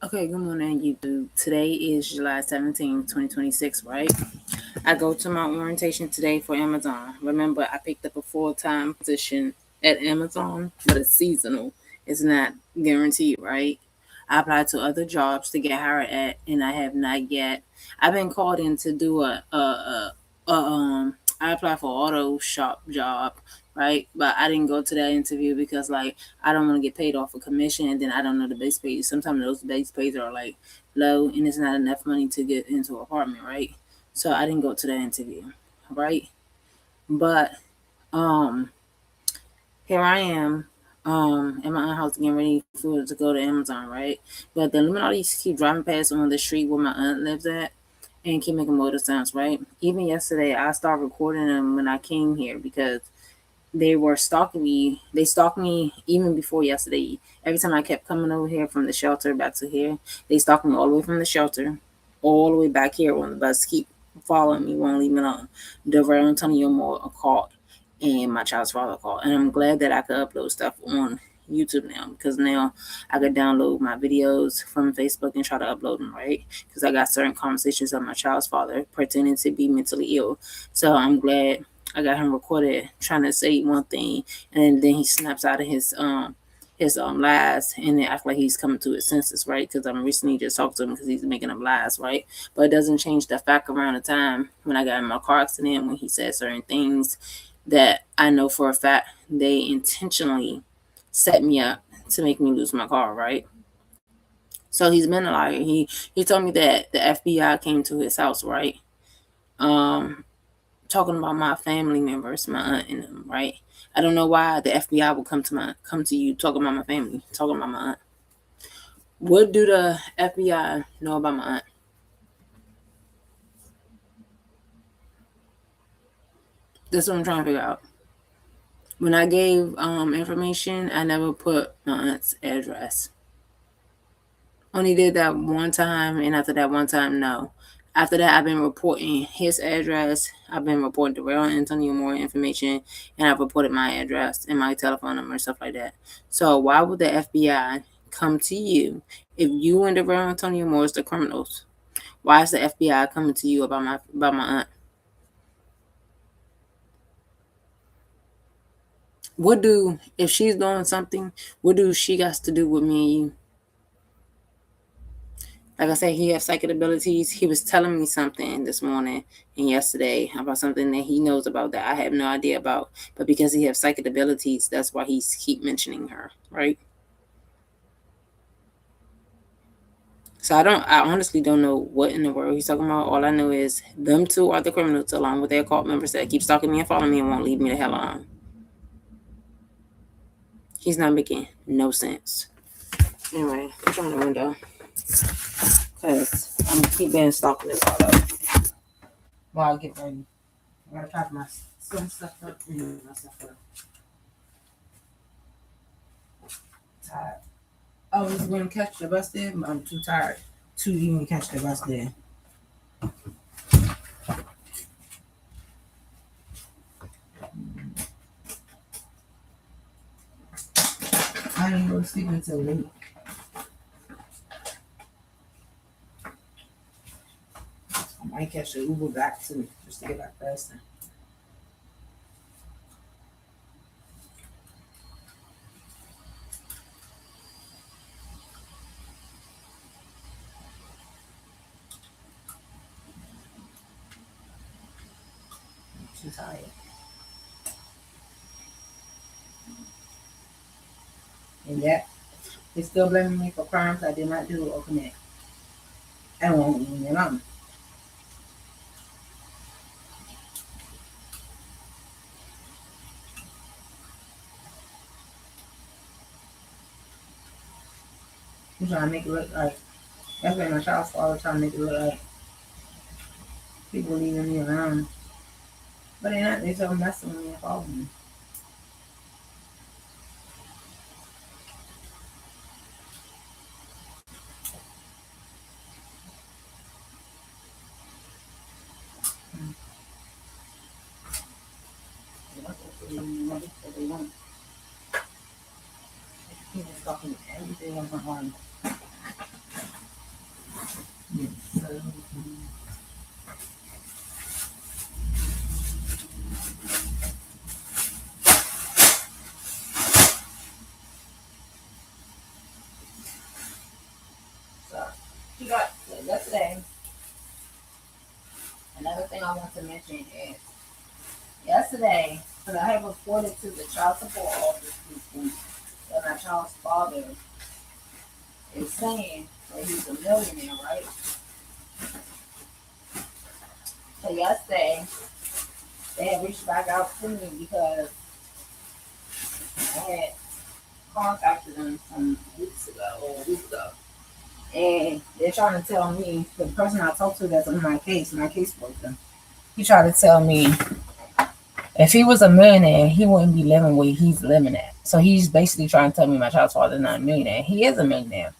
Okay, good morning, YouTube. Today is July 17th, 2026, right? I go to my orientation today for Amazon. Remember, I picked up a full-time position at Amazon, but it's seasonal. It's not guaranteed, right? I applied to other jobs to get hired at, and I have not yet. I've been called in to do I applied for auto shop job, right? But I didn't go to that interview because like I don't want to get paid off a commission, and then I don't know the base pays. Sometimes those base pays are like low, and it's not enough money to get into an apartment, right? So I didn't go to that interview, right? But um, here I am, in my aunt's house getting ready to go to Amazon, right? But the Illuminati keep driving past on the street where my aunt lives at, and keep making motor sounds, right? Even yesterday, I started recording them when I came here because they were stalking me. They stalked me even before yesterday. Every time I kept coming over here from the shelter back to here, they stalked me all the way from the shelter, all the way back here on the bus. Keep following me, won't leave me alone. DeVarell Antonio Moore called, and my child's father called. And I'm glad that I could upload stuff on YouTube now because now I could download my videos from Facebook and try to upload them, right? Because I got certain conversations of my child's father pretending to be mentally ill. So I'm glad I got him recorded trying to say one thing, and then he snaps out of his lies and then act like he's coming to his senses, right? Because I'm recently just talked to him because he's making up lies, right? But it doesn't change the fact around the time when I got in my car accident when he said certain things that I know for a fact they intentionally set me up to make me lose my car, right? So he's been a liar. He told me that the FBI came to his house, right? Um, Talking about my family members, my aunt and them, right? I don't know why the FBI will come to you talking about my family, talking about my aunt. What do the FBI know about my aunt? That's what I'm trying to figure out. When I gave information, I never put my aunt's address. Only did that one time, and after that one time, no. After that, I've been reporting his address. I've been reporting DeVarell Antonio Moore information, and I've reported my address and my telephone number and stuff like that. So why would the FBI come to you if you and DeVarell Antonio Moore is the criminals? Why is the FBI coming to you about my aunt? What do if she's doing something? What do she got to do with me and you? Like I said, he has psychic abilities. He was telling me something this morning and yesterday about something that he knows about that I have no idea about. But because he has psychic abilities, that's why he's keep mentioning her, right? So I honestly don't know what in the world he's talking about. All I know is them two are the criminals along with their cult members that keep stalking me and following me and won't leave me the hell alone. He's not making no sense. Anyway, put you on the window. Because I'm going to keep being stalking this all up while I get ready. I gotta pack my some stuff up and my stuff up. Tired. I was gonna catch the bus there, but I'm too tired to even catch the bus there. I didn't go to sleep until late. I might catch the Uber back too, just to get back faster. I'm too tired. And that they still blaming me for crimes I did not do or commit. I won't leave me alone. I'm trying to make it look like that's what my child's father trying to make it look like people leaving me alone. But they're not, they're so messing with me and following me. They won't. People talking everything on my arm. So, so he got yesterday. Another thing I want to mention is yesterday, because I have reported to the child support office people that my child's father is saying that he's a millionaire, right? So yesterday, they had reached back out to me because I had contacted them some weeks ago or a week ago. And they're trying to tell me, the person I talked to that's on my case worker, he tried to tell me if he was a millionaire, he wouldn't be living where he's living at. So he's basically trying to tell me my child's father is not a millionaire. He is a millionaire.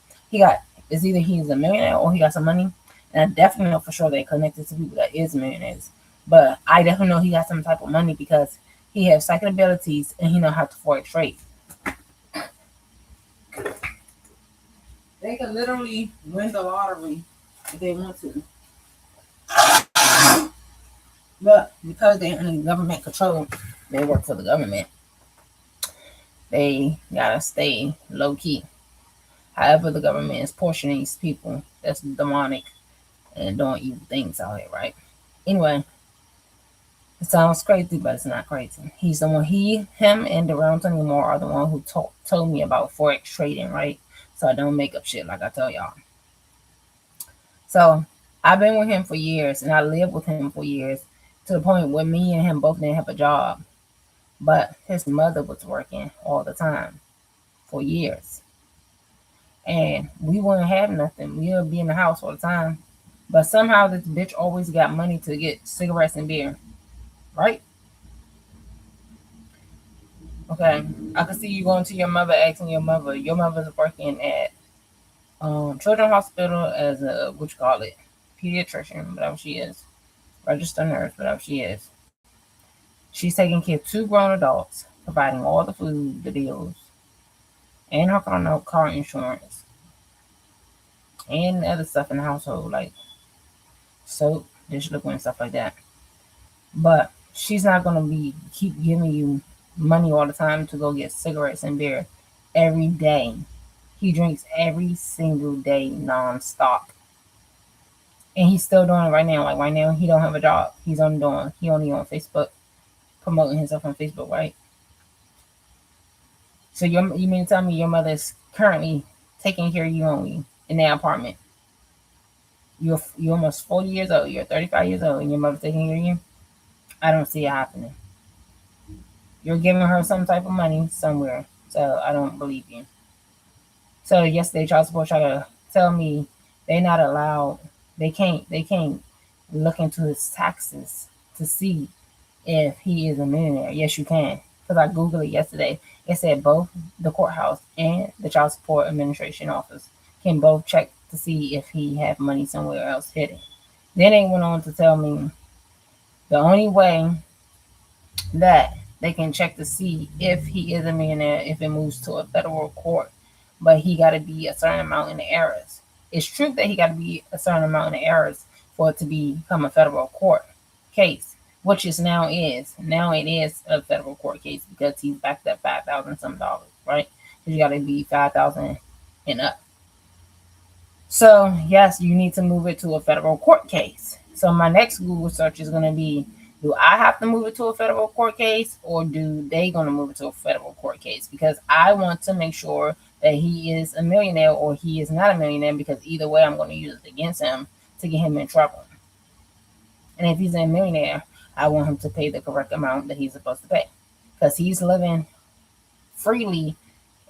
It's either he's a millionaire or he got some money. And I definitely know for sure they're connected to people that is millionaires. But I definitely know he got some type of money because he has psychic abilities and he know how to forex trade. They could literally win the lottery if they want to. But because they're under government control, they work for the government. They gotta stay low key. However, the government is portioning these people that's demonic and doing evil things out here, right? Anyway, it sounds crazy, but it's not crazy. He's the one, him, and the round anymore are the one who told me about forex trading, right? So I don't make up shit like I tell y'all. So I've been with him for years, and I lived with him for years to the point where me and him both didn't have a job, but his mother was working all the time for years. And we wouldn't have nothing. We would be in the house all the time. But somehow this bitch always got money to get cigarettes and beer. Right? Okay. I can see you going to your mother asking your mother's working at children's hospital as a what you call it, pediatrician, whatever she is. Registered nurse, whatever she is. She's taking care of two grown adults, providing all the food, the bills, and her car insurance, and other stuff in the household like soap, dish liquid, and stuff like that. But she's not gonna be keep giving you money all the time to go get cigarettes and beer every day. He drinks every single day nonstop. And he's still doing it right now. Like right now he don't have a job. He only on Facebook, promoting himself on Facebook, right? So you mean to tell me your mother is currently taking care of you only in that apartment? You're almost 40 years old, you're 35 years old, and your mother's taking care of you? I don't see it happening. You're giving her some type of money somewhere. So I don't believe you. So yesterday child support tried to tell me they not allowed they can't look into his taxes to see if he is a millionaire. Yes you can. Because I Googled it yesterday. It said both the courthouse and the child support administration office can both check to see if he have money somewhere else hidden. Then they went on to tell me the only way that they can check to see if he is a millionaire if it moves to a federal court, but he got to be a certain amount in the errors. It's true that he got to be a certain amount in the errors for it to become a federal court case, which is now is. Now it is a federal court case because he's backed up $5,000 some dollars, right? Because you got to be 5,000 and up. So yes, you need to move it to a federal court case. So my next Google search is going to be, do I have to move it to a federal court case or do they going to move it to a federal court case? Because I want to make sure that he is a millionaire or he is not a millionaire, because either way I'm going to use it against him to get him in trouble. And if he's a millionaire, I want him to pay the correct amount that he's supposed to pay, because he's living freely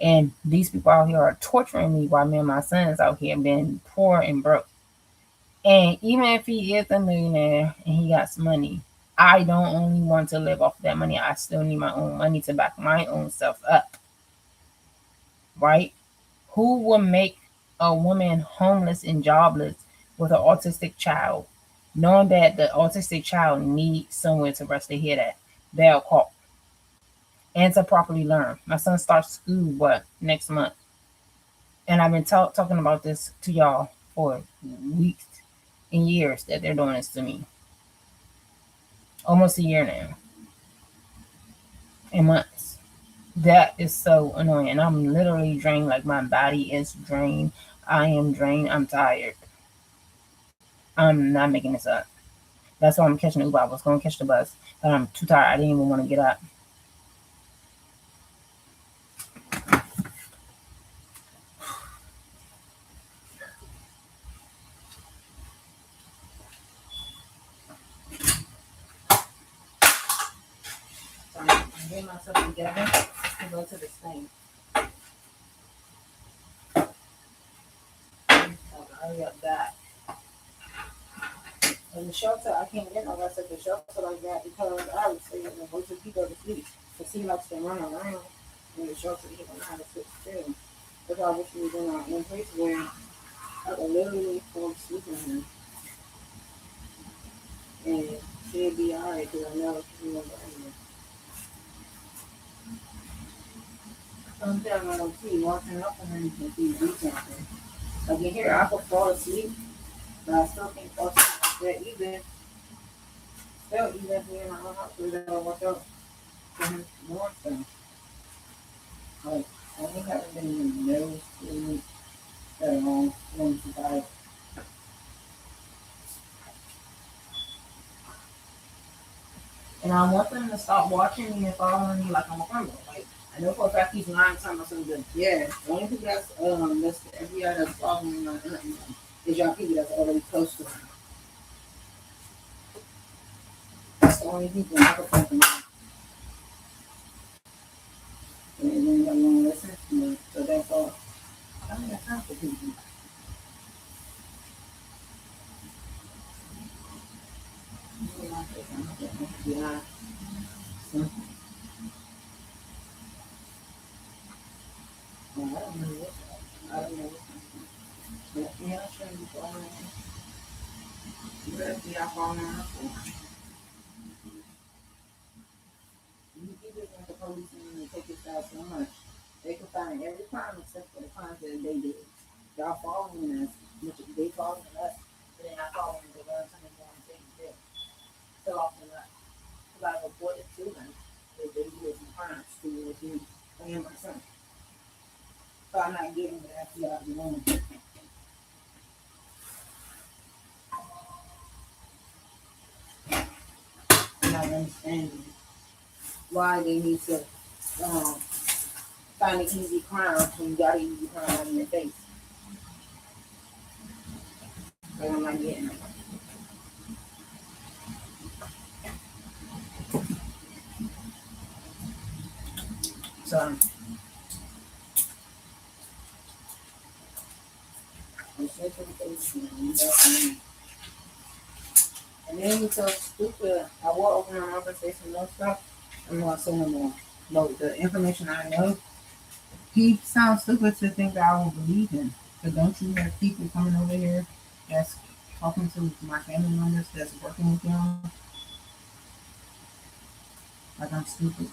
and these people out here are torturing me while me and my sons out here being poor and broke. And even if he is a millionaire and he got some money, I don't only want to live off of that money. I still need my own money to back my own self up. Right? Who will make a woman homeless and jobless with an autistic child, knowing that the autistic child needs somewhere to rest their head at? They'll call. And to properly learn. My son starts school, next month? And I've been talking about this to y'all for weeks in years that they're doing this to me. Almost a year now. In months. That is so annoying. And I'm literally drained. Like my body is drained. I am drained. I'm tired. I'm not making this up. That's why I'm catching the Uber. I was going to catch the bus, but I'm too tired. I didn't even want to get up. So I'm getting myself together to go to this thing. So hurry up back. In the shelter, I can't get no rest at the shelter like that because obviously I'm going to people to sleep. To see like they run around in the shelter, you don't know how to sit still. That's why I wish we was in a place where I could literally fall asleep in her. And she'd be alright because I know she's going to go anywhere. Sometimes I don't see walking up and then you can see do something. Like in here, I could fall asleep, but I still can't fall asleep like that either. Still, even if we're in my own house, we don't watch out for him more stuff. Like, I haven't been in no sleep at all once about. And I want them to stop watching me and following me like I'm a criminal. Like, I know for a fact he's lying telling me something. Yeah, the only people that's the FBI that's following me like is y'all people that's already close to him. That's the only people I can think of. And then I'm going to listen to me. So that's all. I don't have time for people. Yeah. So, I don't know what's up. I don't know what's up. But yeah, I'll show you following. You better be out following up. You just want the police in and take this out so much. They can find every crime except for the crimes that they did. Y'all following us, they following us, but they're not following the ones who want to take it. So often, because I've reported to them that they did some crimes towards me and my son. So I'm not giving the FBI the loan. I'm not understanding why they need to um, find an easy crime when you got an easy crime in your face. But I'm not getting it. So I'm straight to the face, and then he's so stupid. I will open my mouth and say some more stuff. I'm not saying no more. But the information I know, he sounds stupid to think that I will believe him. But don't you have people coming over here that's talking to my family members that's working with them? Like I'm stupid.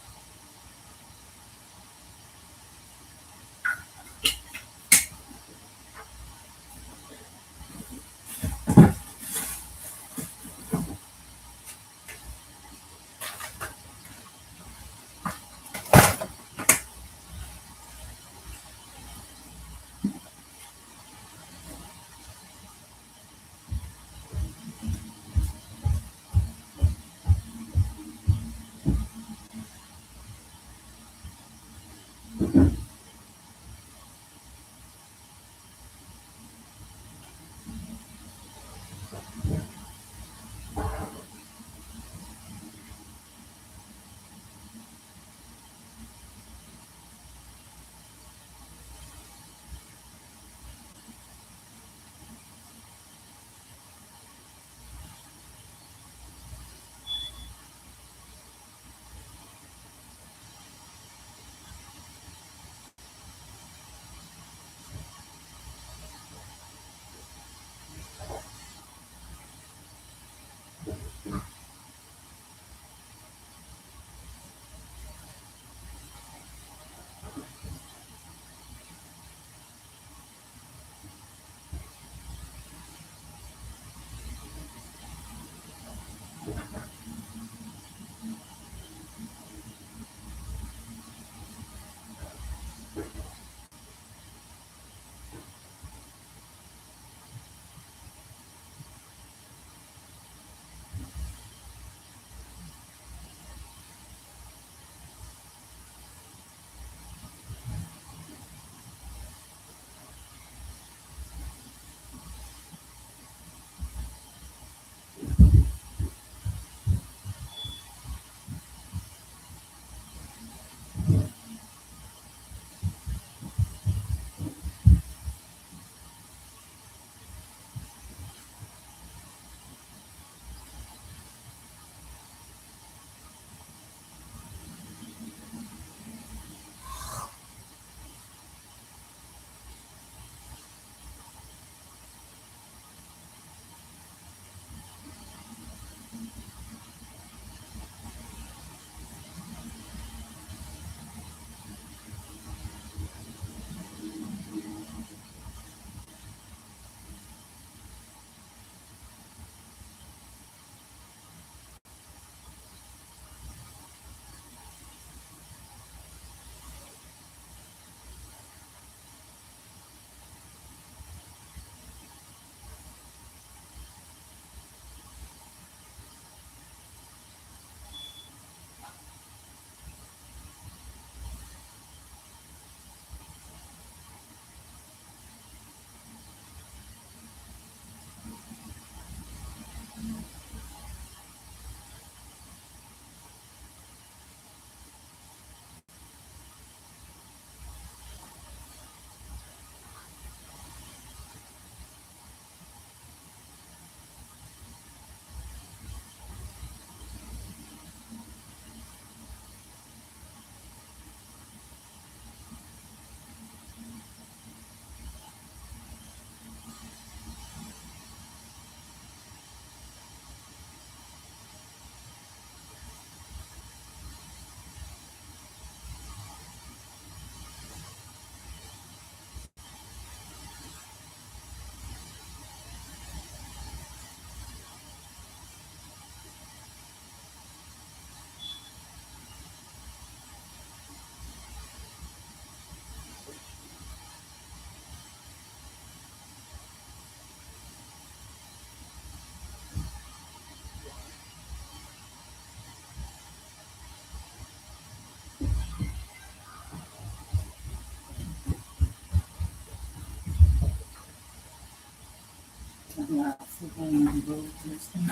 Yeah, and go to this thing.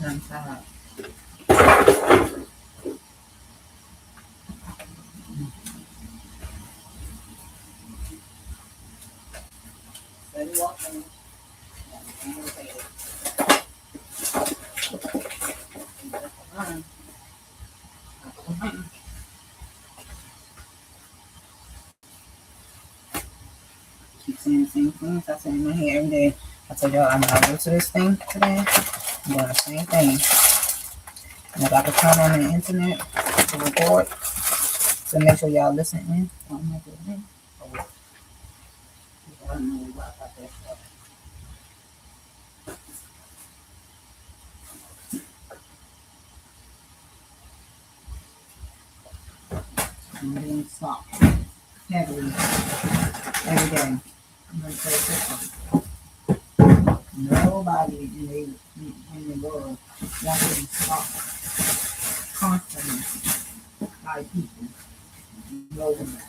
Inside. Steady walking. Keep saying the same things. I say in my head every day. I tell y'all I'm gonna go to this thing today. I'm doing the same thing. And I got to turn on the internet to record. So make sure y'all listen in. I'm not doing it. I don't know what about that stuff. I'm doing stop heavily every day. I'm gonna say this one. Nobody in the world wants to be stopped constantly by people. No one.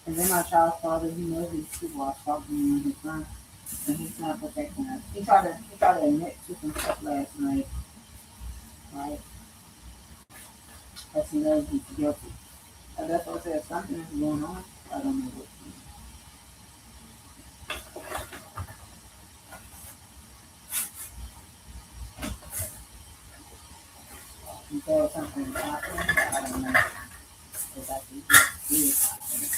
And then my child's father, he knows these people are stalking his son, and he's not protecting us. He tried to admit to some stuff last night, right? Because he knows he's guilty. And that's what I said, something is going on. I don't know what. He said something is happening, but I don't know. It's actually is happening.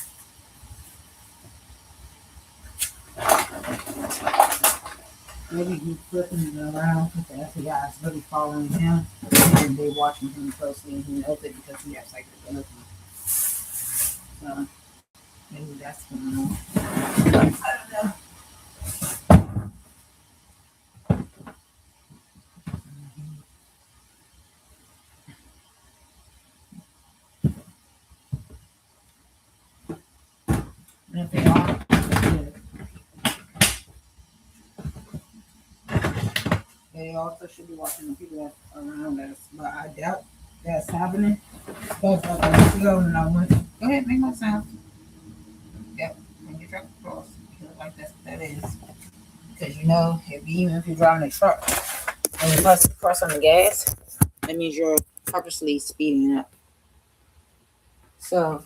Maybe he's flipping it around because the FBI is really following him and they're watching him closely and he knows it because he has psychology. So maybe that's going on. I don't know. And if they are, they also should be watching the people that's around us. But I doubt that's happening. Because like a week ago when I went, go ahead, make my sound. Yep, when you truck across, you feel like that's what that is. Because you know, even if you're driving a truck and you press on the gas, that means you're purposely speeding up. So,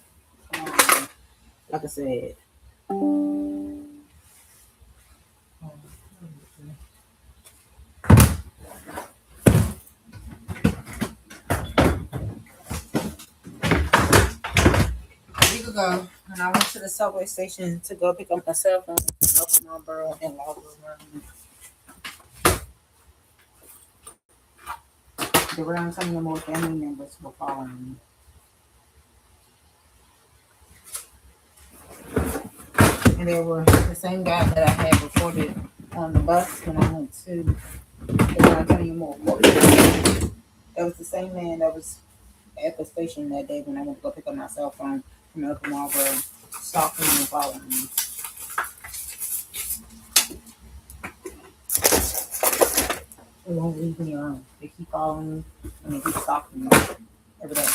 like I said, a week ago, when I went to the subway station to go pick up my cell phone, open my borough and log around some of the more family members were following me. And they were the same guy that I had reported on the bus when I went to the Antonio Moore court. That was the same man that was at the station that day when I went to go pick up my cell phone from Upper Marlboro, stalking me and following me. They won't leave me alone. They keep following me and they keep stalking me every day.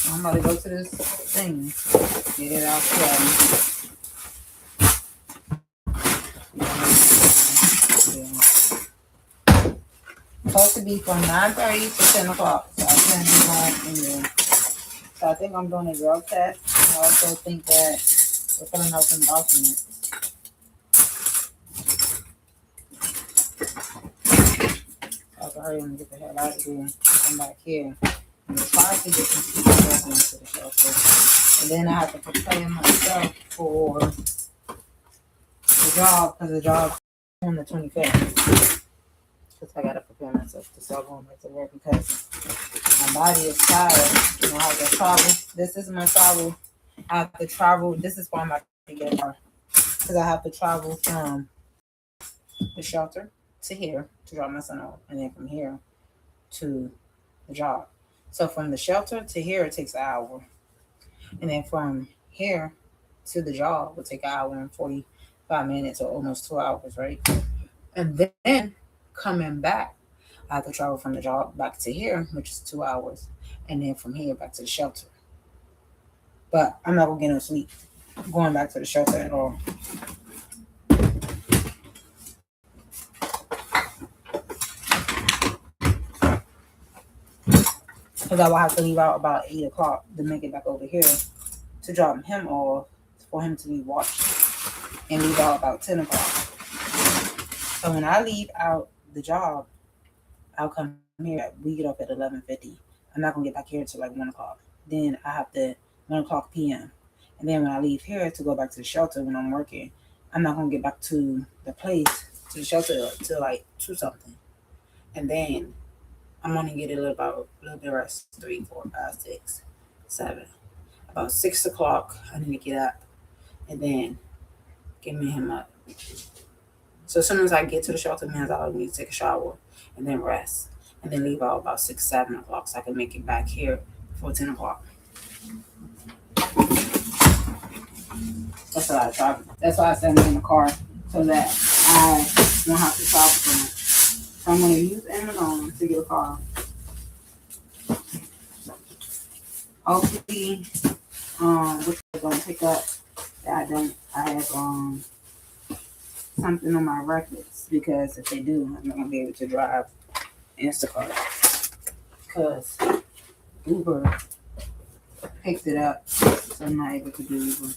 I'm about to go to this thing, get it out there. Supposed to be from 9:30 to 10 o'clock, so I can't be home in there. So I think I'm doing a drug test. I also think that we're filling out some documents. I can hurry and get the hell out of here and come back here. And try to get some people into the shelter. And then I have to prepare myself for the job, because the job's on the 25th. Because I got to prepare myself to start going back to work, because my body is tired. You know, I have to travel. This is my travel. I have to travel. This is why I'm about to get a car. Because I have to travel from the shelter to here to drop my son off. And then from here to the job. So from the shelter to here, it takes an hour. And then from here to the job will take an hour and 45 minutes, or almost 2 hours, right? And then coming back, I have to travel from the job back to here, which is 2 hours. And then from here back to the shelter. But I'm not going to get no sleep going back to the shelter at all. Because I will have to leave out about 8 o'clock to make it back over here to drop him off for him to be washed, and leave out about 10 o'clock. So when I leave out the job, I'll come here. We get off at 11:50. I'm not going to get back here until like 1 o'clock. Then I have to 1 o'clock p.m. And then when I leave here to go back to the shelter when I'm working, I'm not going to get back to the place, to the shelter, till like 2 something. And then I'm only getting a little bit of rest. 3, 4, 5, 6, 7. About 6 o'clock, I need to get up and then get me him up. So as soon as I get to the shelter, means I'll need to take a shower and then rest, and then leave out about 6, 7 o'clock, so I can make it back here before 10 o'clock. That's why I travel. That's why I send him in the car, so that I won't have to travel so much. So I'm going to use Amazon to get a car. Hopefully, which I'm going to pick up that I have something on my records, because if they do, I'm not going to be able to drive Instacart, because Uber picked it up, so I'm not able to do Uber.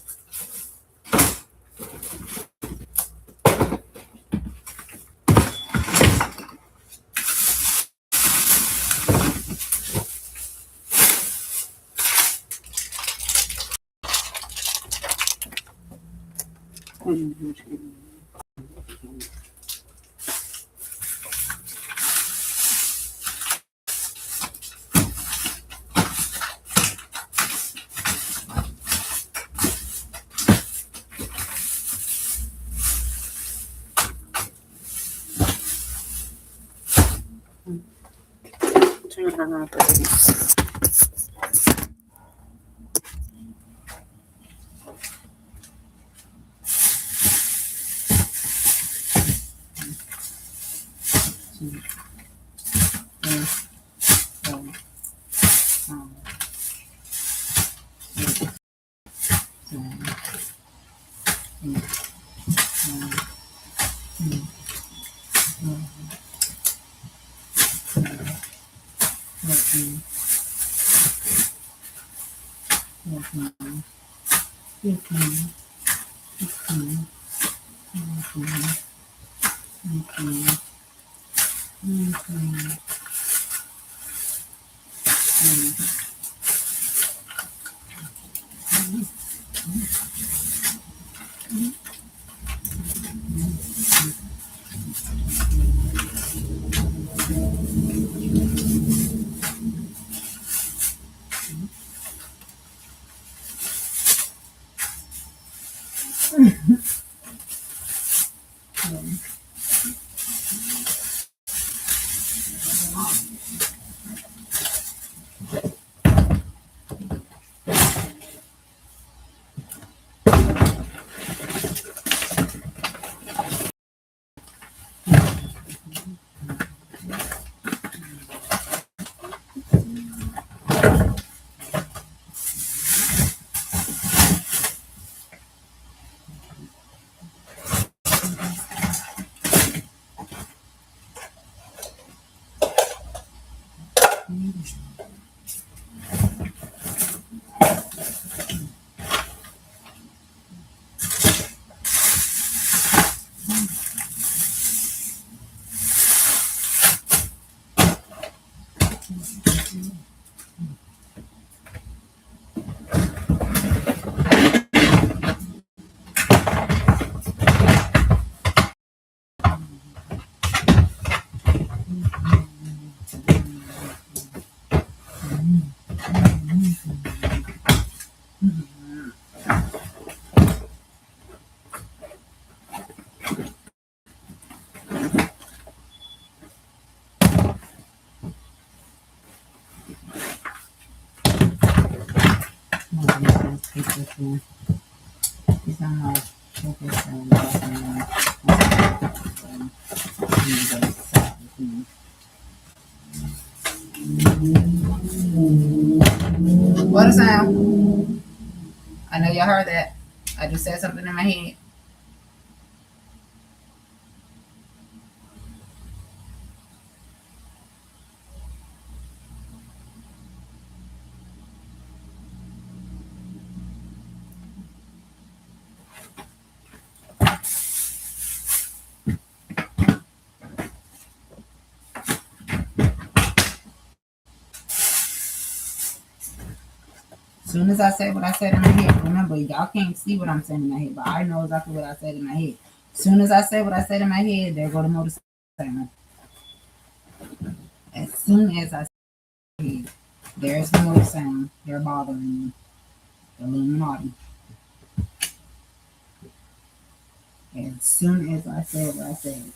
Turn it around for What a sound. I know y'all heard that. I just said something in my head. As soon as I say what I said in my head, remember, y'all can't see what I'm saying in my head, but I know exactly what I said in my head. As soon as I say what I said in my head, there go the motorcycle. As soon as I say, there's the motor sound. They're bothering me. The illuminati. As soon as I said what I said.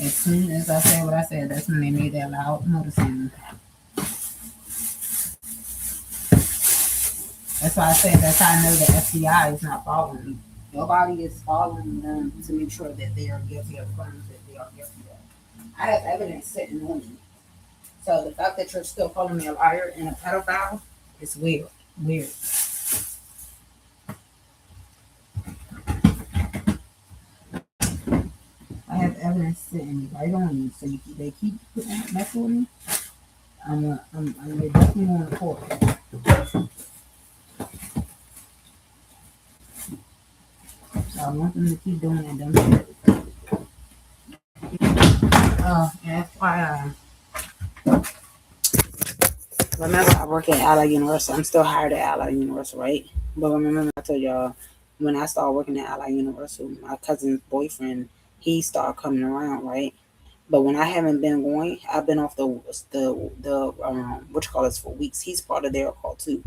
As soon as I said what I said, that's when they made that loud motor sound. That's why I said that's how I know the FBI is not following me. Nobody is following them to make sure that they are guilty of crimes that they are guilty of. I have evidence sitting on me. So the fact that you're still calling me a liar and a pedophile is weird. Weird. I have evidence sitting right on me. So they keep messing with me. I'm definitely on the court. So I want them to keep doing that dumb shit. And FYI, remember I work at Allied Universal. I'm still hired at Allied Universal, right? But remember I told y'all when I started working at Allied Universal, my cousin's boyfriend, he started coming around, right? But when I haven't been going, I've been off the what you call this for weeks. He's part of their call too.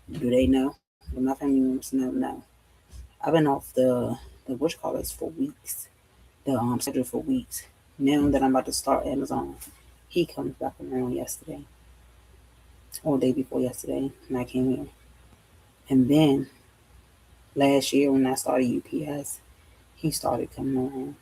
Do they know? Do my family members know? No. I've been off the what you call this for weeks. The schedule for weeks. Now that I'm about to start Amazon, he comes back around yesterday or day before yesterday, and I came here. And then last year when I started UPS, he started coming around.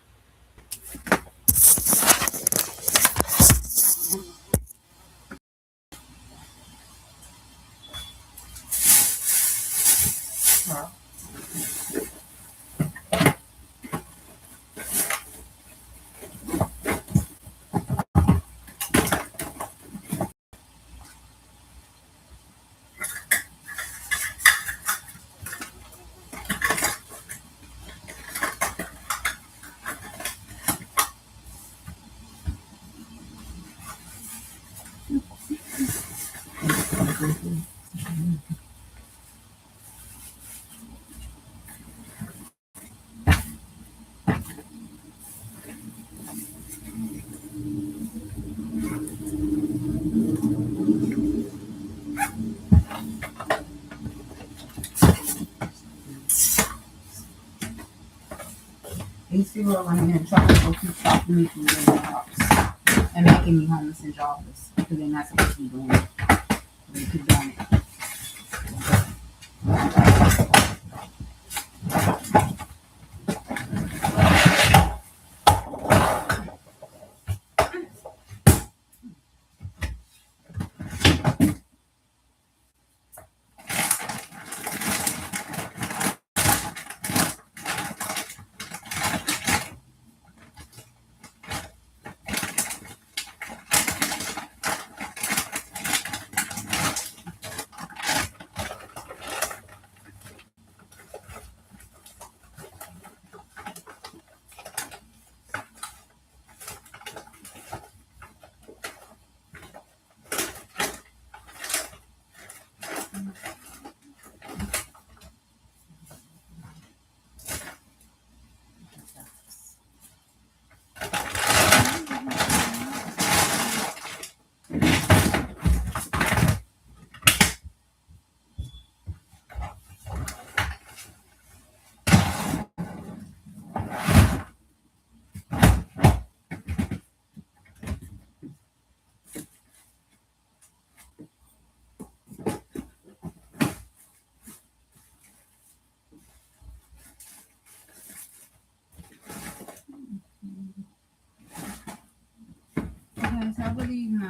These people are running in trouble for keep stopping me from doing jobs and making me homeless and jobless because they're not supposed to be doing it. They keep doing it.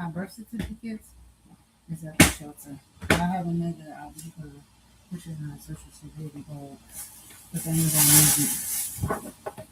my birth certificates is at the shelter. I haven't made it out because which is my social security card. But then you don't need it.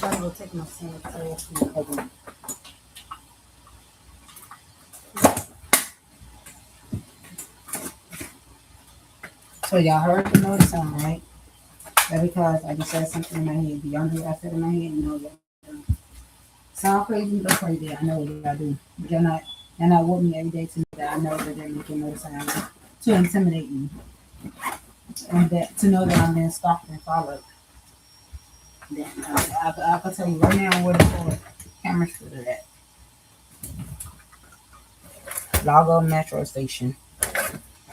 I will take my son to So y'all heard the notice sound, right? That because I just said something in my head. Beyond what I said in my head, you know y'all do. Sound crazy, but crazy. I know what y'all do. But you're not with me every day to know that I know that they're making notice sound to intimidate me. And that to know that I'm being stalked and followed. Then I can tell you right now where the camera stood at. Lago Metro Station.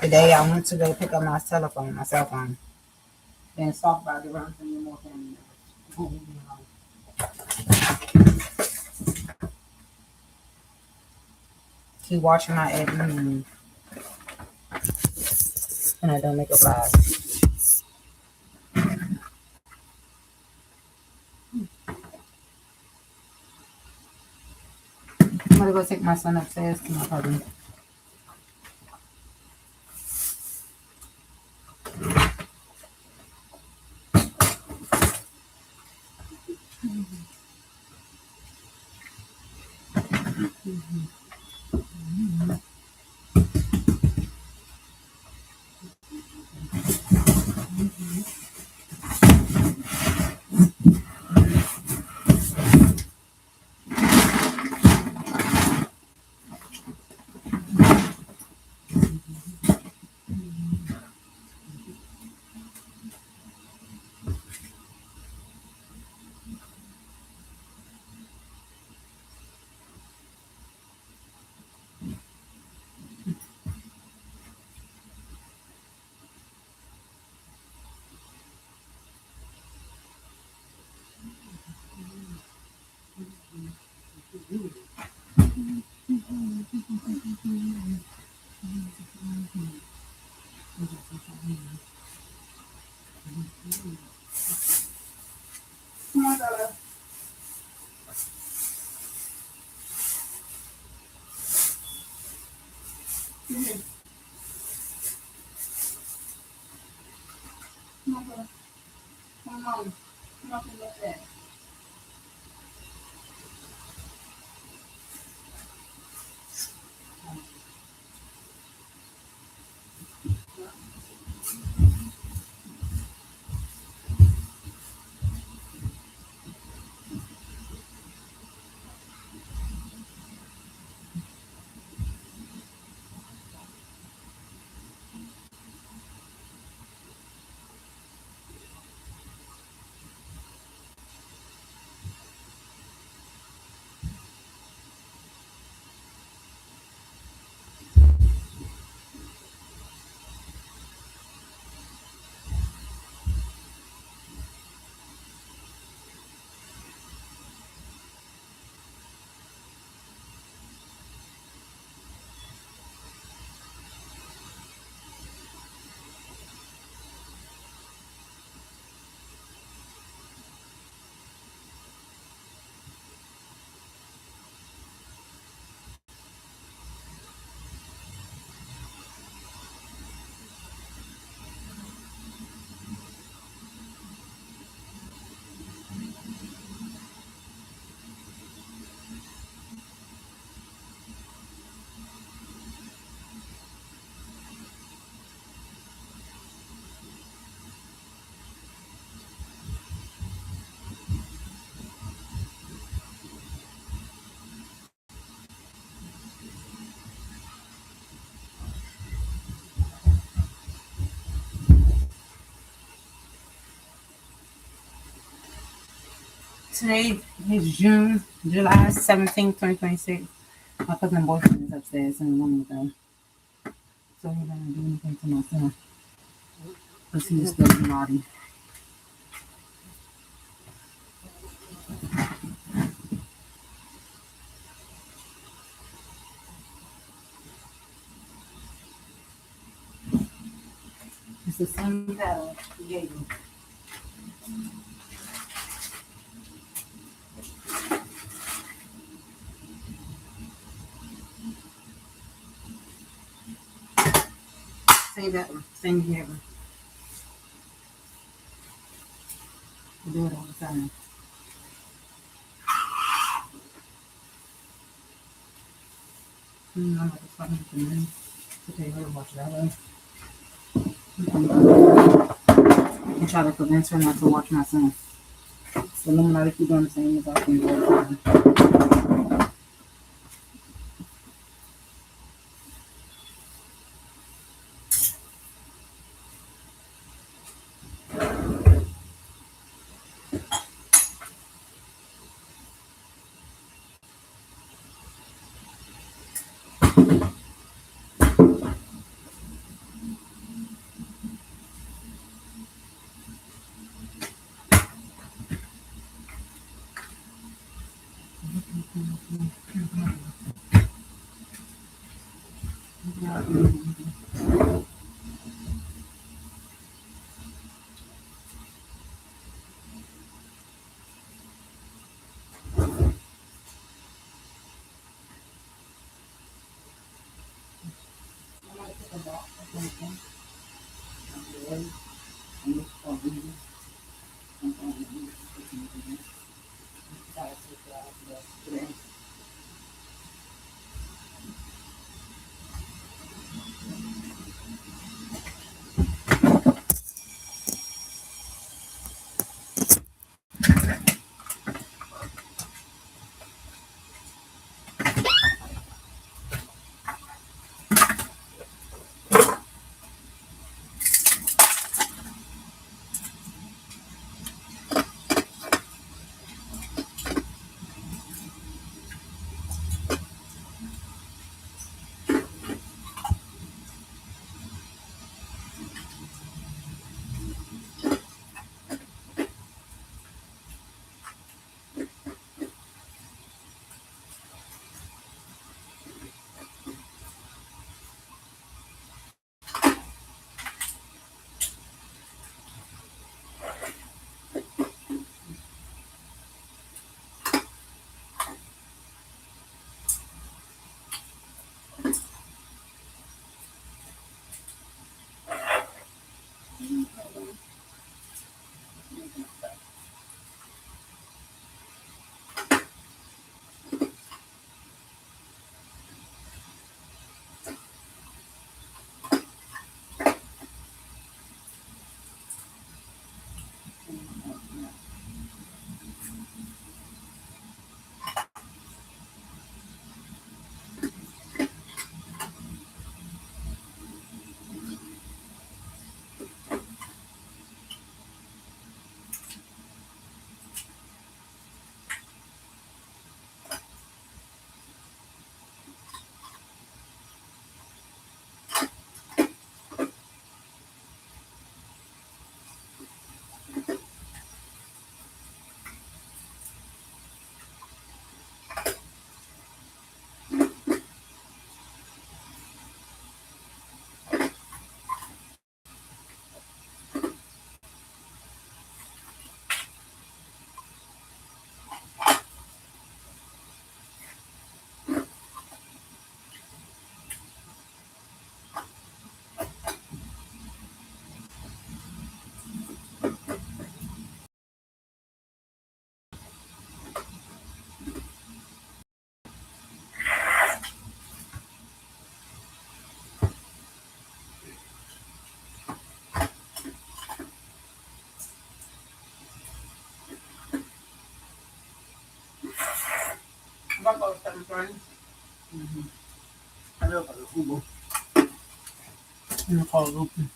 Today I went to go pick up my cell phone. Then stalked by the run from your more family members. Don't leave me alone. Keep watching my every and I don't make up lies. I'm gonna go take my son upstairs to my cousin. Today is July 17th, 2026. My cousin boyfriend is upstairs in the room with them. So he doesn't do anything to my son. Because he's still naughty. It's the same pattern he gave me. Same pattern, same behavior. We do it all the time. I'm like, it's funny to me to tell her to watch that way. I try to convince her not to watch my son. The illuminati keep doing the same as I can all the time. What about them friends? I love Uber. I'm call it open.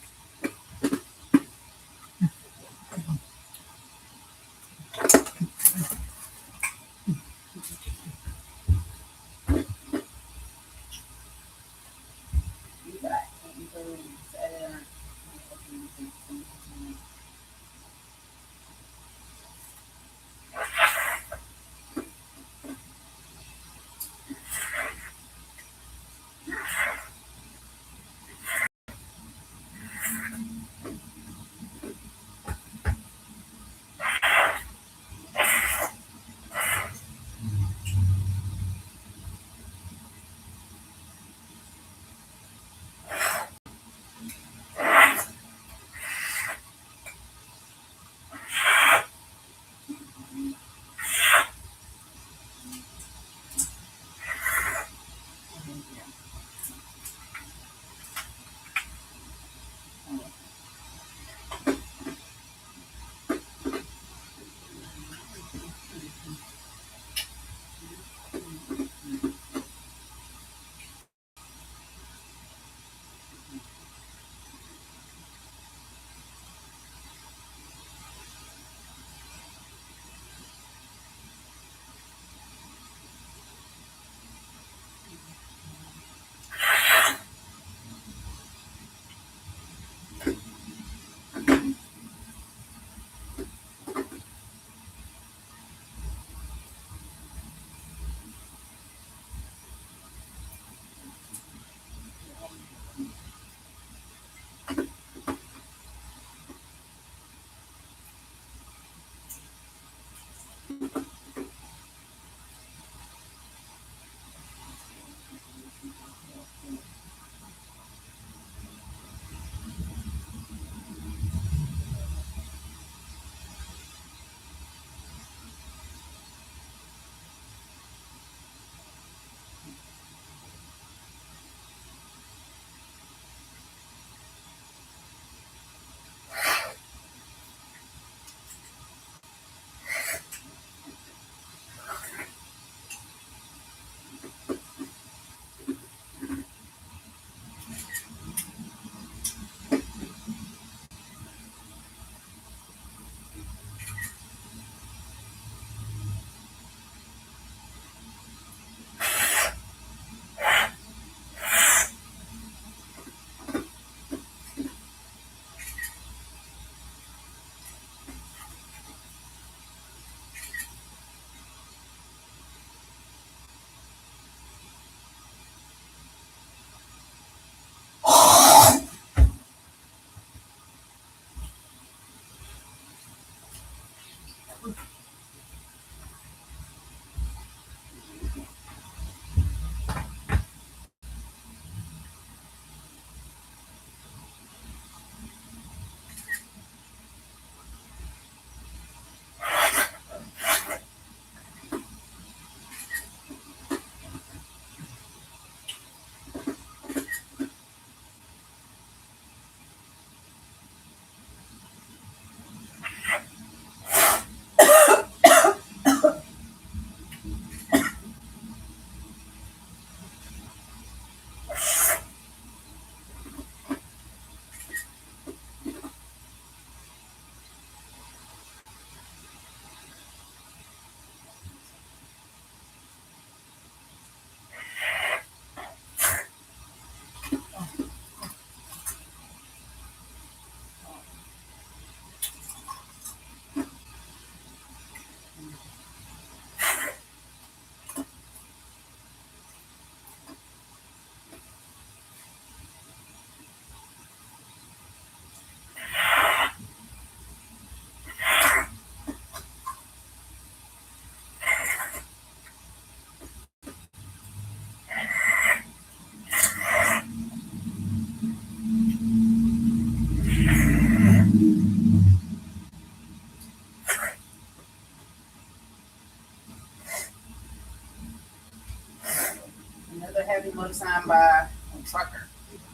signed by a trucker,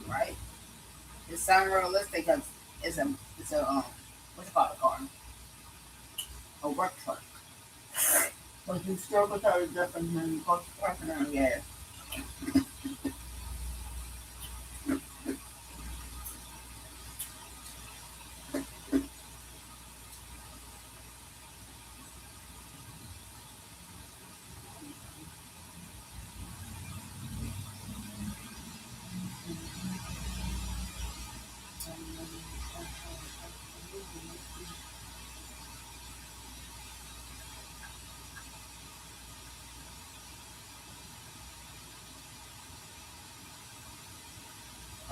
right? It sounds realistic because it's a what's it called, a car, a work truck. But you still could tell the difference when you go to trucking and gas.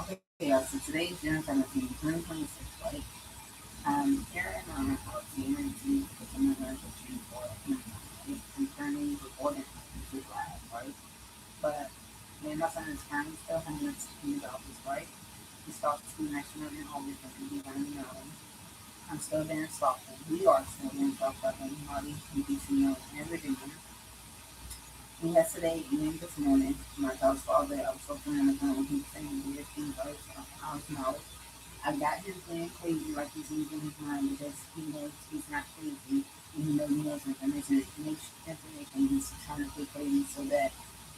Okay, so today's June 17th, 2026, right? Karen and I are here to put some organization for right? I'm currently recording this live, right? But me and my son is currently still hanging in the office, right? He starts school next month in August and we want to know. I'm still there in Stockton. We are still there in Stockton, Hardy, and BCO, and Virginia. And yesterday evening, this morning, my dog's father, I was talking on the phone, he was saying weird things out of his mouth. I got him playing crazy like he's losing his mind because he knows he's not crazy and he knows he knows information. He's trying to play crazy so that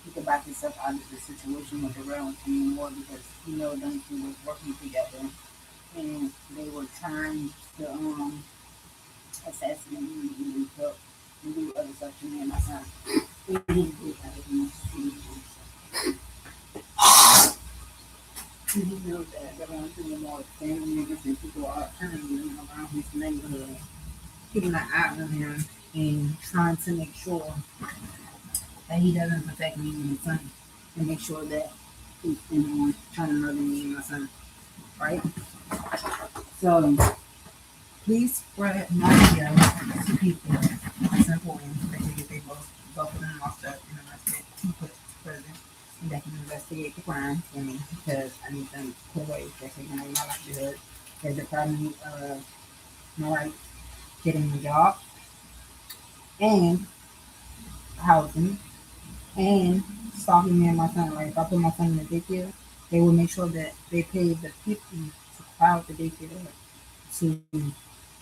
he could back himself out of the situation with the rail anymore because he knows them two were working together and they were trying to assassinate me and kill and do other stuff to me and my son. He knows that they're going to more family members and people are turning around his neighborhood, keeping an eye on him and trying to make sure that he doesn't protect me and my son and make sure that he's trying to murder me and my son, right? So please spread my video to people. It's important that you get they both of them locked up and arrested and put to prison and they can investigate the crime for me because I need them put away. They're taking away my livelihood. They're depriving me of my right getting a job and housing and stalking me and my son. Like if I put my son in the daycare, they will make sure that they pay the people to crowd the daycare to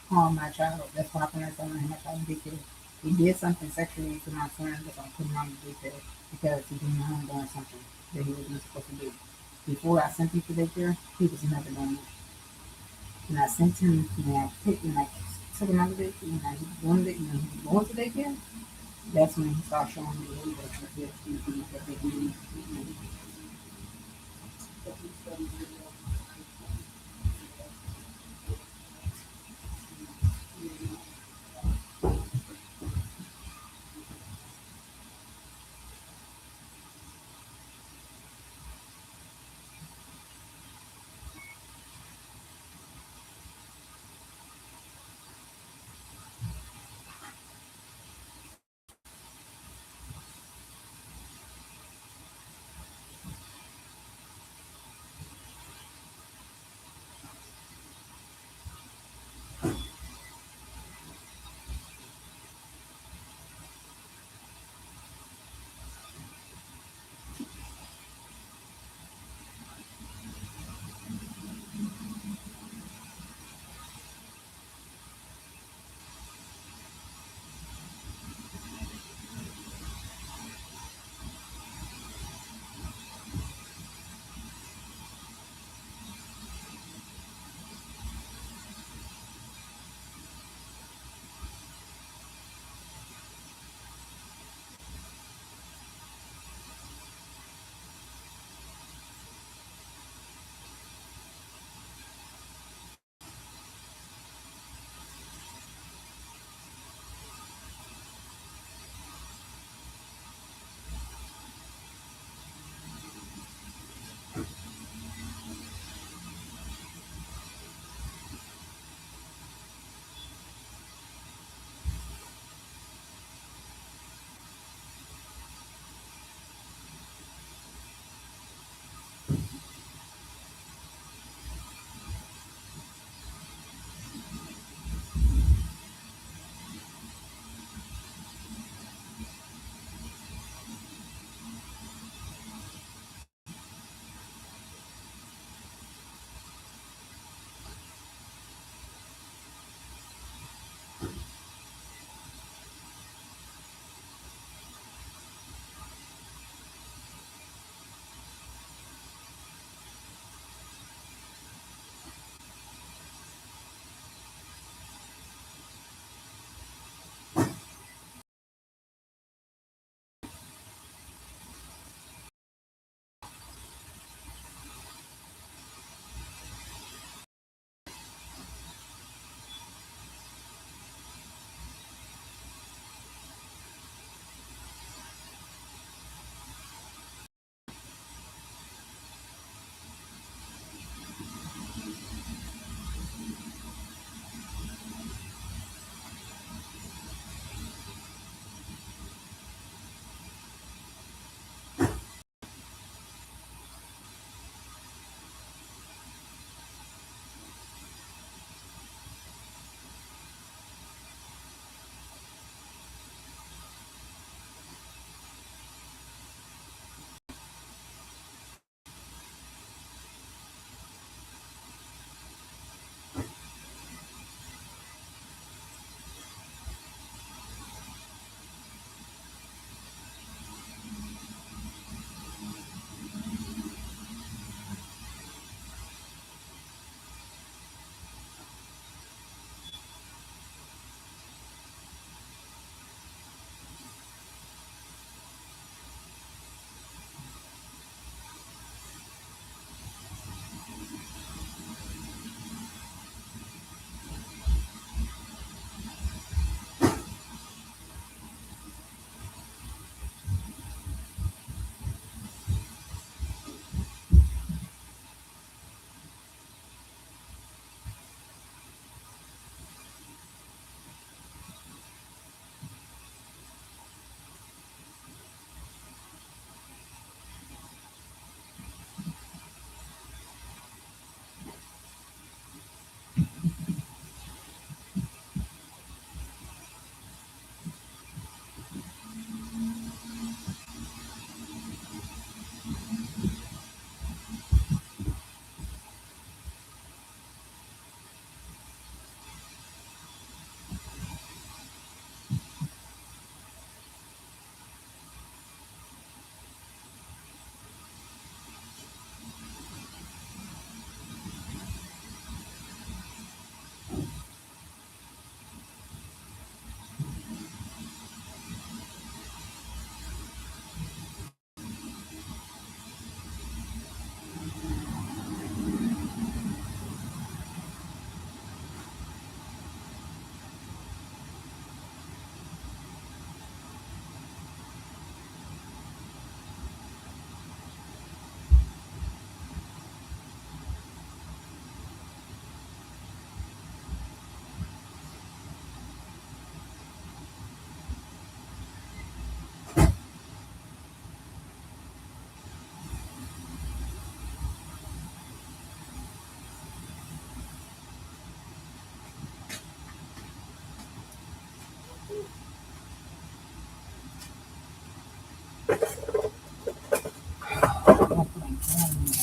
harm my child. That's why I put my son in my child in daycare. He did something sexually to my son, but I put him on the daycare because he didn't know doing something that he wasn't supposed to do. Before I sent him to daycare, he was never doing it. And I sent him, and I picked him, like, took him out of daycare, and I was going to, going to daycare. That's when he started showing me the way that they do.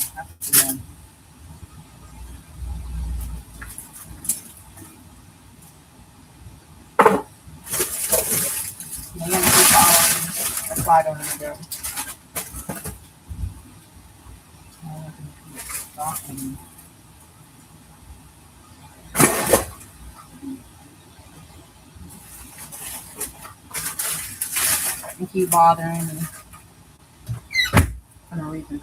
Yeah. They want to keep all the slide on the door. And keep bothering me for no reason.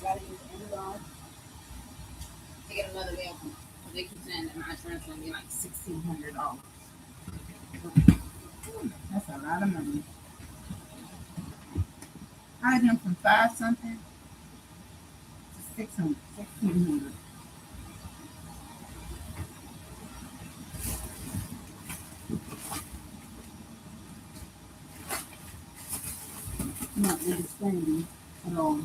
Gotta use Amazon to get another vehicle. They keep saying that my insurance gonna be like $1,600. That's a lot of money. I had them from five something to 600, 1,600. Not understanding at all.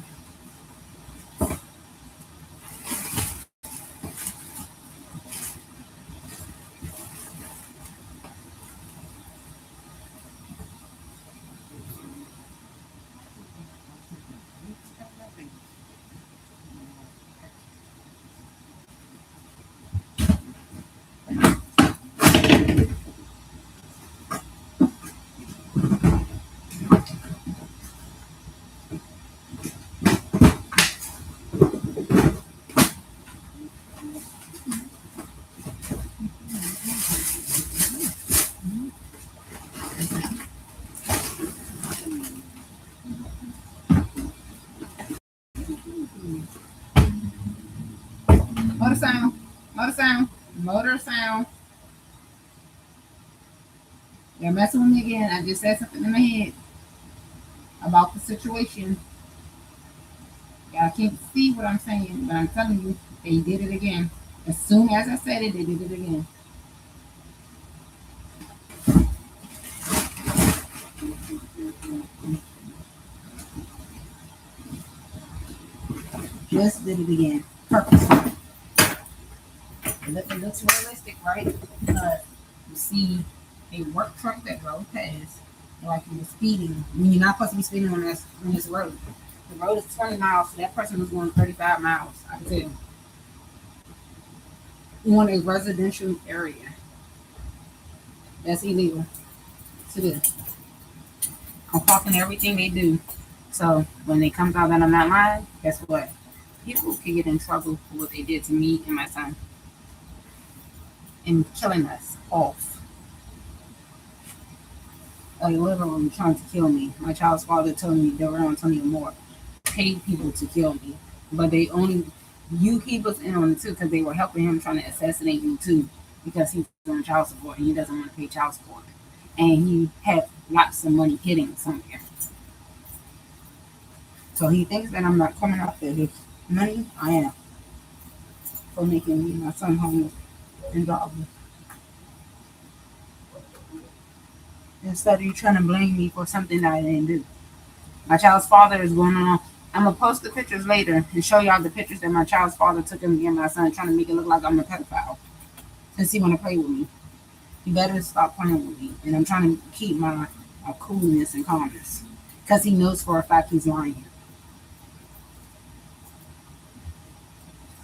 Motor sound, motor sound, motor sound. They're messing with me again. I just said something in my head about the situation. Y'all can't see what I'm saying, but I'm telling you, they did it again. As soon as I said it, they did it again. Just did it again. Purposely. It looks realistic, right? Because you see a work truck that drove past, and like you were speeding. When you're not supposed to be speeding on this road. The road is 20 miles, so that person was going 35 miles. I can tell. On a residential area. That's illegal to do. I'm clocking everything they do. So when it comes out that I'm not lying, guess what? People can get in trouble for what they did to me and my son and killing us off. Like literally trying to kill me. My child's father told me they were on Antonio Moore paid people to kill me, but they only you keep us in on it too because they were helping him trying to assassinate me too because he's on child support and he doesn't want to pay child support and he had lots of money hidden somewhere. So he thinks that I'm not coming after his money. I am for making me and my son homeless and jobless. Instead of you trying to blame me for something that I didn't do. My child's father is going on. I'm gonna post the pictures later and show y'all the pictures that my child's father took of me and my son, trying to make it look like I'm a pedophile. Since he wanna play with me, he better stop playing with me. And I'm trying to keep my coolness and calmness, because he knows for a fact he's lying,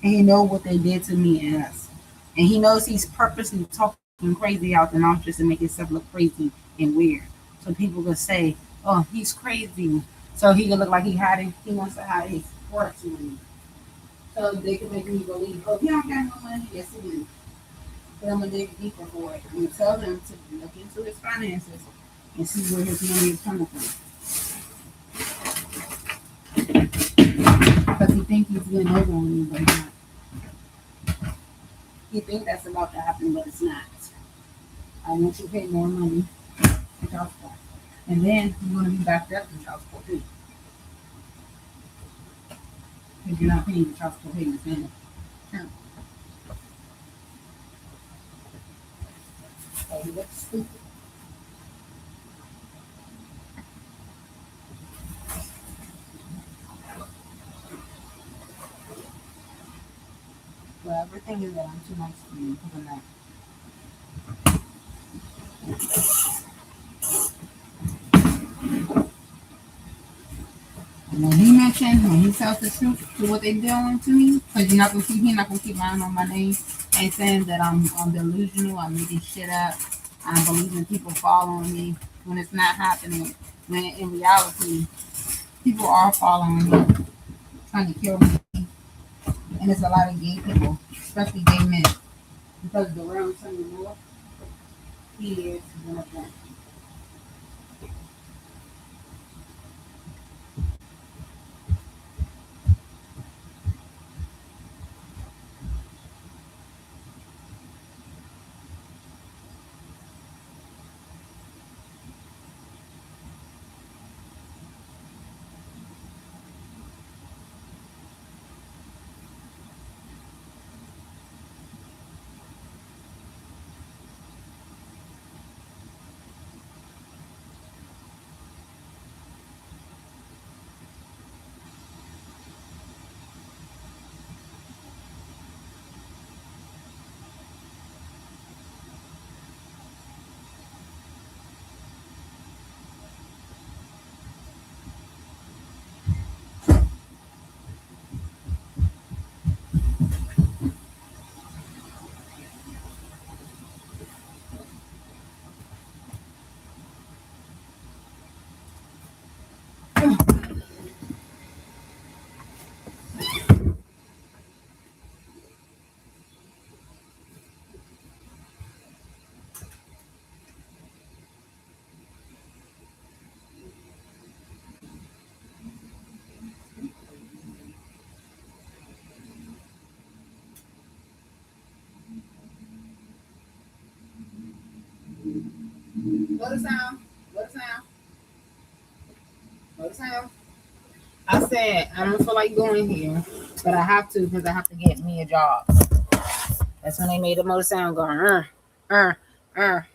and he knows what they did to me and us, and he knows he's purposely talking crazy out the mouth just to make himself look crazy and weird, so people can say, "Oh, he's crazy." So he can look like he wants to hide his fortune with me. So they can make me believe, oh, he don't got no money. Yes, he do. But I'm gonna dig deeper for it. I'm gonna tell him to look into his finances and see where his money is coming from. Because he thinks he's getting over on me, but he's not. He thinks that's about to happen, but it's not. I want you to pay more money for child support. And then you're gonna be backed up in child support too. Because you're not paying the child support payments in. No. So he looks stupid. Well, everything is that I'm too nice for you because I'm not. When he tells the truth to what they're doing to me, because he's not gonna keep lying on my name and saying that I'm delusional, I'm making shit up, I'm believing people following me when it's not happening. When in reality, people are following me, trying to kill me, and it's a lot of gay people, especially gay men, because the realm telling me more, he is one of them. What a sound! What a sound! What a sound! I said I don't feel like going here, but I have to because I have to get me a job. That's when they made the motor sound going, uh, because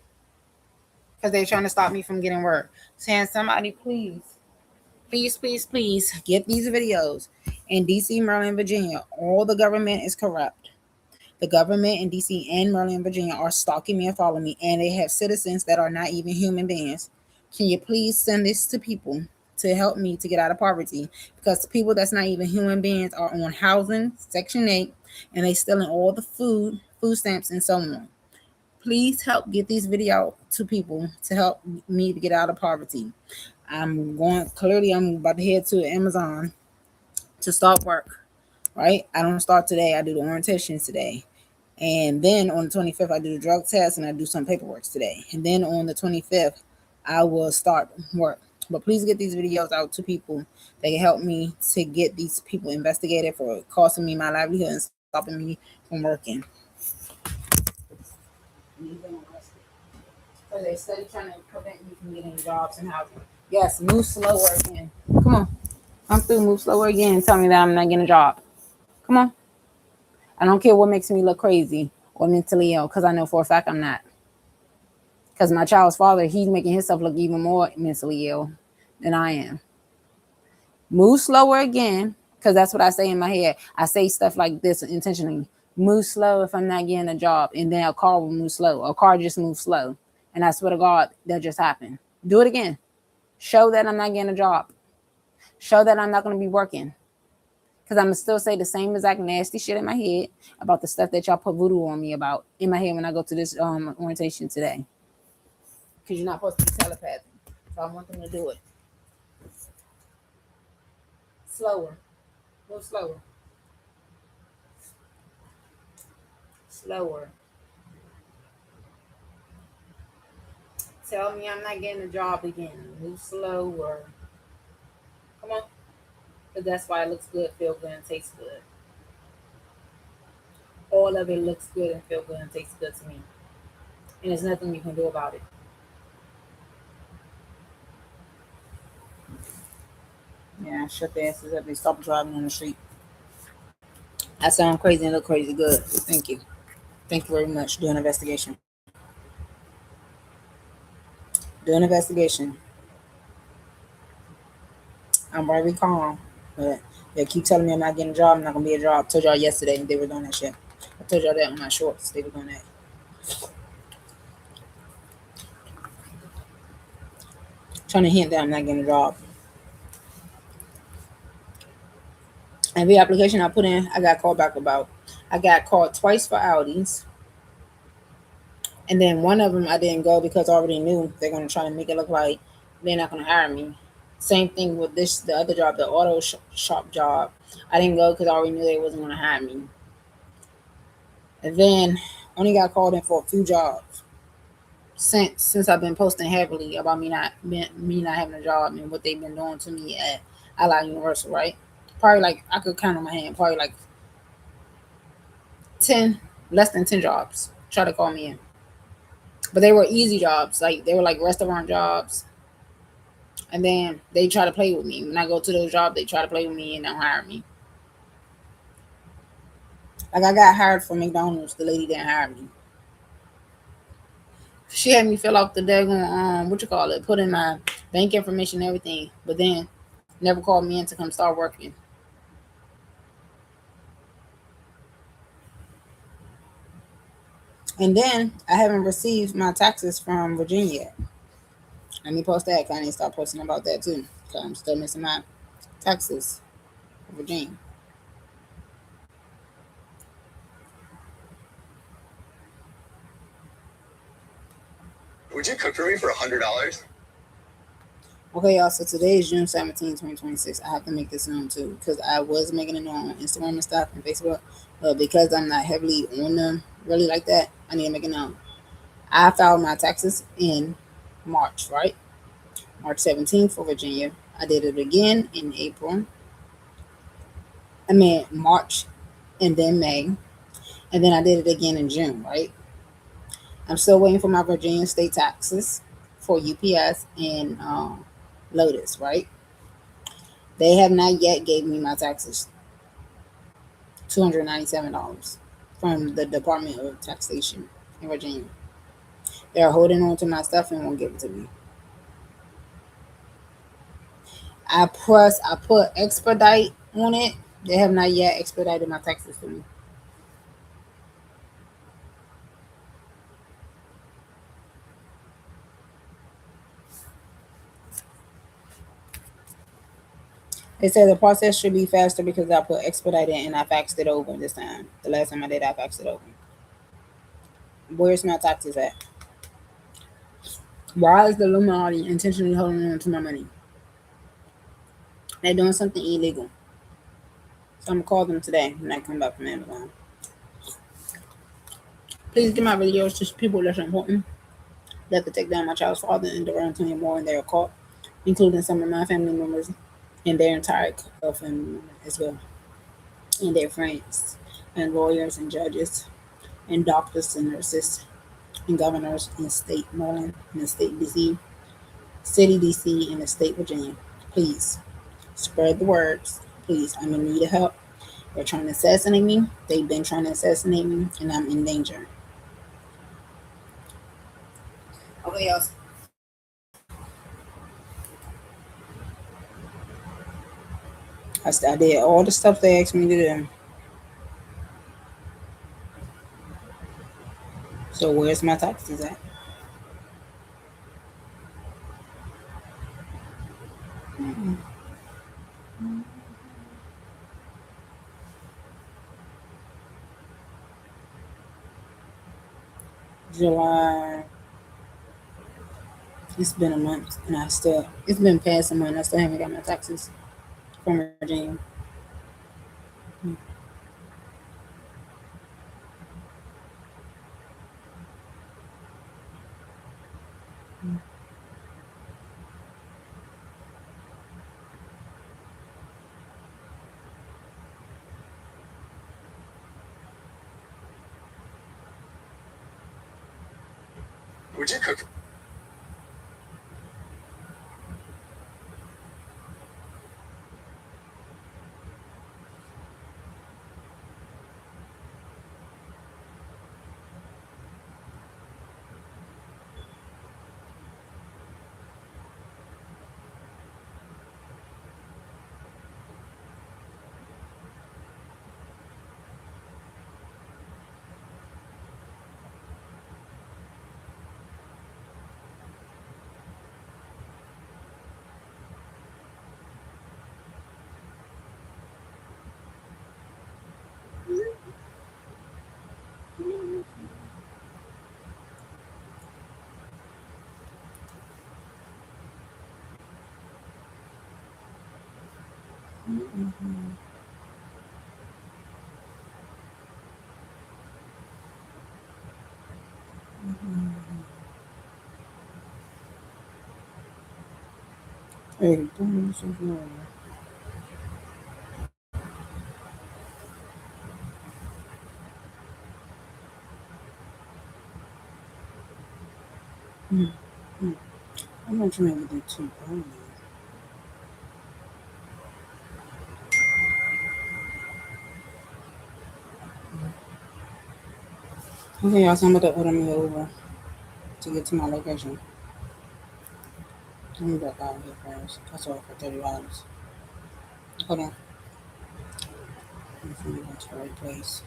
they're trying to stop me from getting work. Saying somebody, please, get these videos. In DC, Maryland, Virginia, all the government is corrupt. The government in DC and Maryland, Virginia are stalking me and following me, and they have citizens that are not even human beings. Can you please send this to people to help me to get out of poverty? Because people that's not even human beings are on housing, Section 8, and they stealing all the food stamps, and so on. Please help get these videos to people to help me to get out of poverty. I'm about to head to Amazon to start work, right? I don't start today. I do the orientations today. And then on the 25th, I do the drug test and I do some paperwork today. And then on the 25th, I will start work. But please get these videos out to people that can help me to get these people investigated for costing me my livelihood and stopping me from working. Because they study trying to prevent me from getting jobs and housing. Yes, move slower again. Come on. I'm through. Move slower again and tell me that I'm not getting a job. Come on. I don't care what makes me look crazy or mentally ill because I know for a fact I'm not. Because my child's father, he's making himself look even more mentally ill than I am. Move slower again, because that's what I say in my head. I say stuff like this intentionally. Move slow if I'm not getting a job, and then a car will move slow. A car just moves slow. And I swear to God, that just happened. Do it again. Show that I'm not getting a job. Show that I'm not going to be working. Because I'm going to still say the same exact nasty shit in my head about the stuff that y'all put voodoo on me about in my head when I go to this orientation today. Because you're not supposed to be telepathic. So I want them to do it. Slower. Move slower. Slower. Tell me I'm not getting a job again. Move slower. Come on. Because that's why it looks good, feel good, and tastes good. All of it looks good and feel good and tastes good to me. And there's nothing you can do about it. Yeah, shut the asses up and stop driving on the street. I sound crazy and look crazy good. Thank you. Thank you very much. Do an investigation. Do an investigation. I'm very calm. But they keep telling me I'm not getting a job. I'm not going to be a job. I told y'all yesterday they were doing that shit. I told y'all that on my shorts. They were doing that. Trying to hint that I'm not getting a job. Every application I put in, I got called back about. I got called twice for Audis. And then one of them I didn't go because I already knew they're going to try to make it look like they're not going to hire me. Same thing with the other job, the auto shop job. I didn't go because I already knew they wasn't going to hire me. And then only got called in for a few jobs since I've been posting heavily about me not having a job and what they've been doing to me at Ally Universal, right? Probably like I could count on my hand, probably like 10, less than 10 jobs try to call me in. But they were easy jobs, like they were like restaurant jobs. And then they try to play with me. When I go to those jobs, they try to play with me and don't hire me. Like I got hired for McDonald's, the lady didn't hire me. She had me fill out the daggone put in my bank information and everything, but then never called me in to come start working. And then I haven't received my taxes from Virginia yet. Let me post that. I need to start posting about that too. Cause I'm still missing my taxes for Virginia. Would you cook for me for $100? Okay, y'all. So today is June 17, 2026. I have to make this known too because I was making it known on Instagram and stuff and Facebook, but because I'm not heavily on them really like that, I need to make it known. I filed my taxes in March, right? March 17th for Virginia. I did it again in April. March and then May. And then I did it again in June, right? I'm still waiting for my Virginia state taxes for UPS and Lotus, right? They have not yet gave me my taxes, $297 from the Department of Taxation in Virginia. They're holding on to my stuff and won't give it to me. I put expedite on it. They have not yet expedited my taxes to me. They said the process should be faster because I put expedited and I faxed it over this time. The last time I did, I faxed it over. Where's my taxes at? Why is the Illuminati intentionally holding on to my money? They're doing something illegal. So I'm gonna call them today when I come back from Amazon. Please get my videos to people that's important that could take down my child's father and Durant Tony Moore in their cult, including some of my family members and their entire family members as well, and their friends, and lawyers and judges, and doctors and nurses, and governors in state Maryland, in the state DC, city DC, and the state Virginia. Please spread the words. Please, I'm in need of help. They're trying to assassinate me. They've been trying to assassinate me, and I'm in danger. Okay, y'all. I did all the stuff they asked me to do. So where's my taxes at? July. It's been a month, and it's been past a month. I still haven't got my taxes from Virginia. Would you cook? Hey, I'm not trying to do too early. Okay, y'all, so I'm about to order me over to get to my location. Let me back out here first. I saw it for $30. Hold on. I'm finna go to the right place.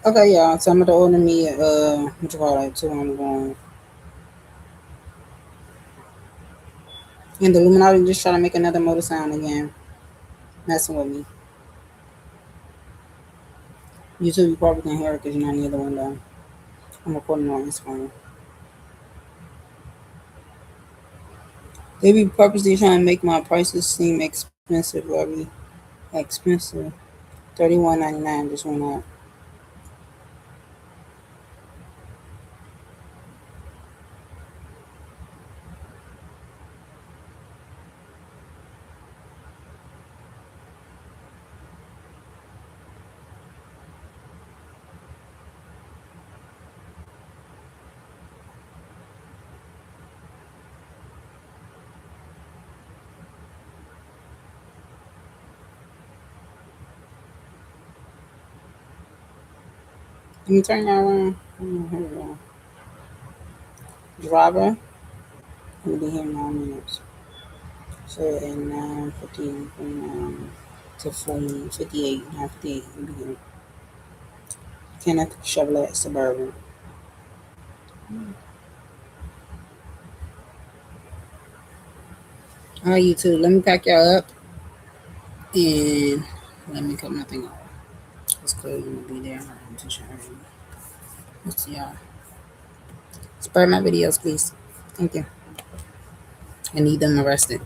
Okay, y'all. So I'm gonna order me what you call it, two on one. And the Illuminati just trying to make another motor sound again, messing with me. YouTube, you probably can't hear it because you're not near the window. I'm recording on Instagram. They be purposely trying to make my prices seem expensive, Lovey. Expensive. $31.99 just went up. Let me turn y'all around. Here we go. Driver. I'm gonna be here in 9 minutes. So at 9:50, to 58, 9:58, we'll be here. Kenneth Chevrolet Suburban. All right, you two. Let me pack y'all up and let me cut my thing off. It's clear you will be there. Let's see y'all. Spare my videos, please. Thank you. I need them arrested.